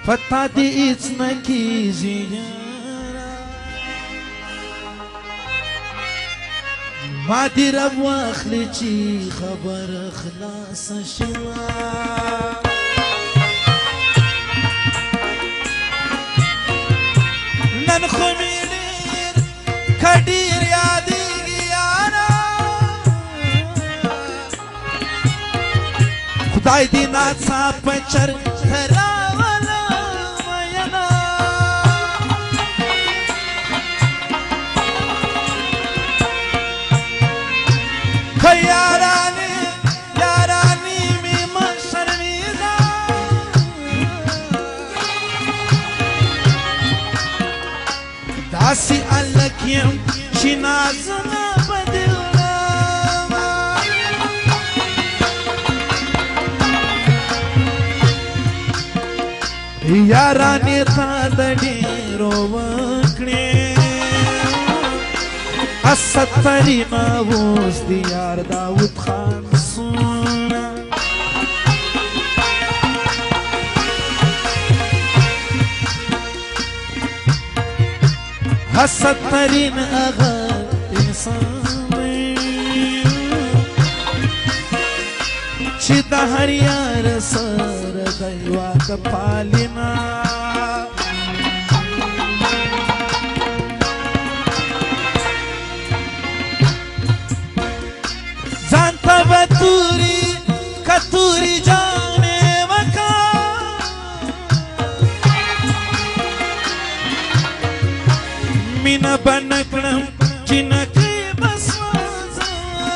پتا دې هیڅ نه کیږي ما دې رب واخلي چې خبره خلاصه شوه نن خو مې ډېر که ډېر یادېږي یاره خدای دې ناڅاپه چرته راوله مینه که یارانې یارانې مې مه شرمېږه داسې هلک یم چې نازونه په دل لرمه یارانې تا د ډېرو وکړې اسد ترینه اوس د یار داود خان سونه حسد ترین هغه انسان دی چې د هر یار سره دی واده پالینه ځان ته به توري که توري جانې وکړه مینه به نه کړم جنکۍ به سوځمه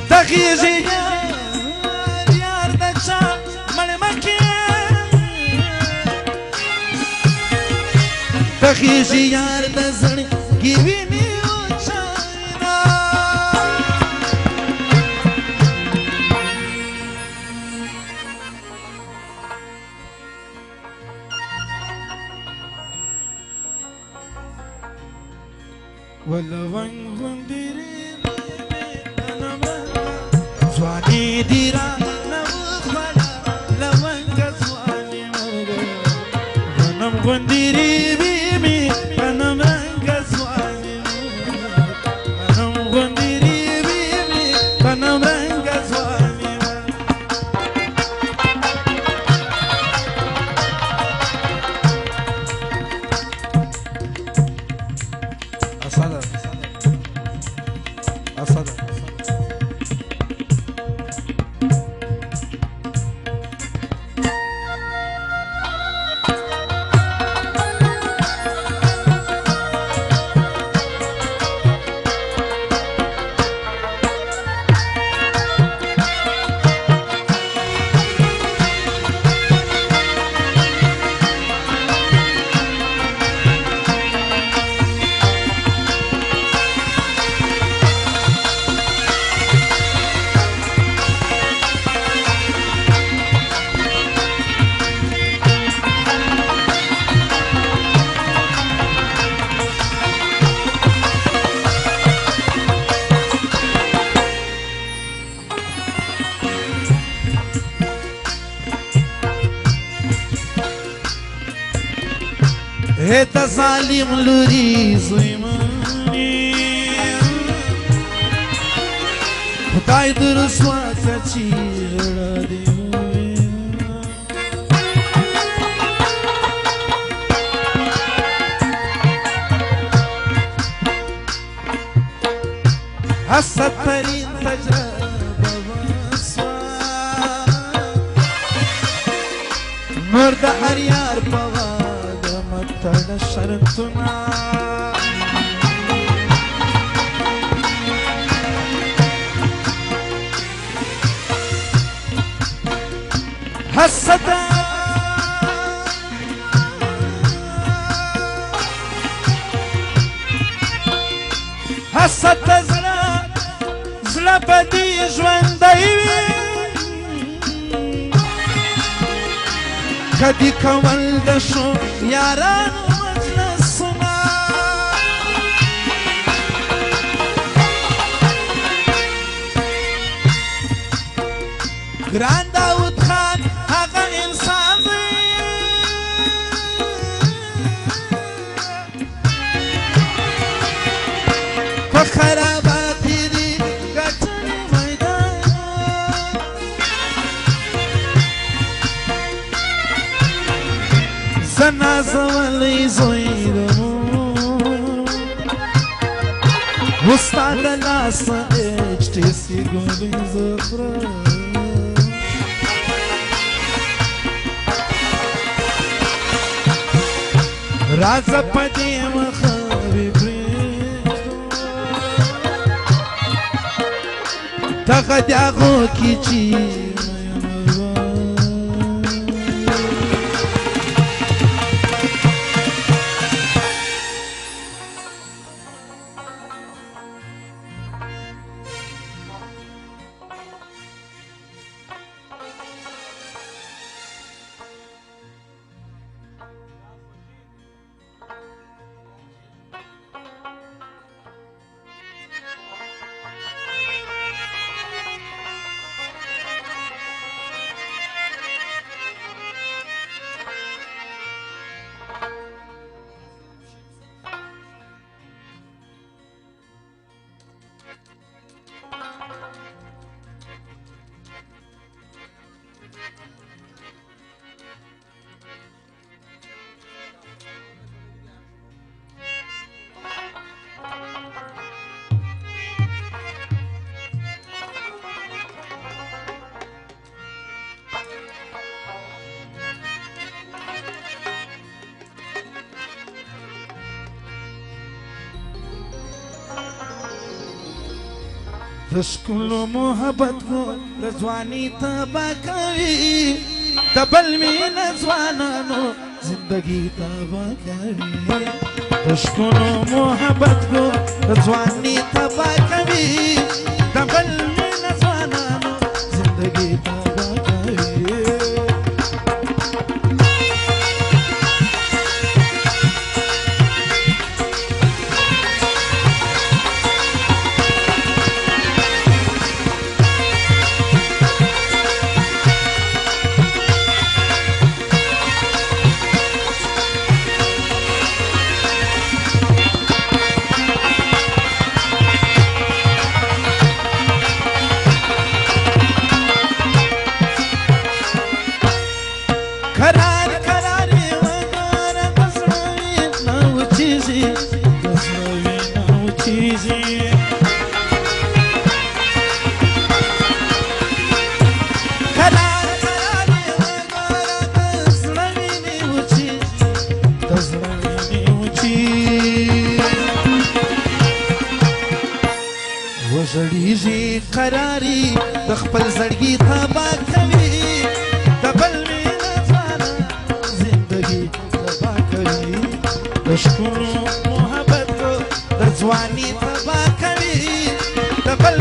د غېږې یار یار د چا مړ مه کړې د غېږې یار د زړګي وینې وچاینه ولونګ غوندېرې ځواني دې رانه وخوړه لونګه ځواني مرګه غنم غوندېرې وې مې غنم رنګه ځواني غنم غوندېرې وې مې غنم رنګه ځواني اساده اساده هې د ظالم لوري زوی منې خدای د رسوا کړه چې زړه دې حسد ترین تجربه وسوه نور د هر یار په تړه شرطونه حسده حسد د زړه په دې ژوندی وي که دې کول د ښو یارانو مجلسونه ګران داود خان هغه انسان دی په خرابات دي ګټلي میدان زه نازولی زوی د مور ستا د لاسه HTC ګولۍ زه خورم راځه په دې مخه وي پرېږدو دغه د هغو کې چې د ښکلو محبت کو د ځواني تبا کوي د بل مینه ځوانانو زندګي تبا کوي د ښکلو محبت کو د ځواني تبا کوي د بل مینه ځوانانو زندګي تبا کوي قرار قرار وگاره دزروی نو چیزی دزروی نو چیزی قرار قرار وگاره دزروی نو چیزی دزروی نو چیزی وزړیږي قراری د خپل زړګي تبا کوي د بل د ښکلو محبت کو د ځواني تبا کوي د بل